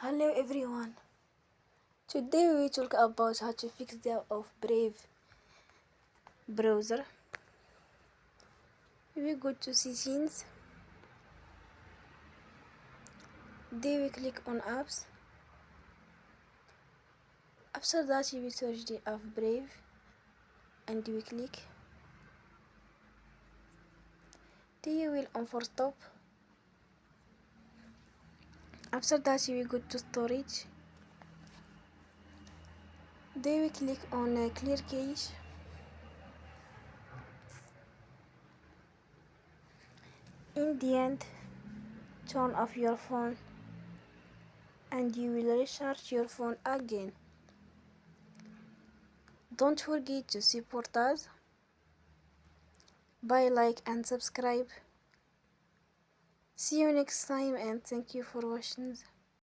Hello everyone. Today we will talk about how to fix the app of Brave browser. We go to settings. Then we click on apps. After that we will search the app Brave and we click. Then you will on for stop. After that we go to storage. Then we click on clear cache. In the end, turn off your phone and you will recharge your phone again. Don't forget to support us by like and subscribe. See you next time and thank you for watching.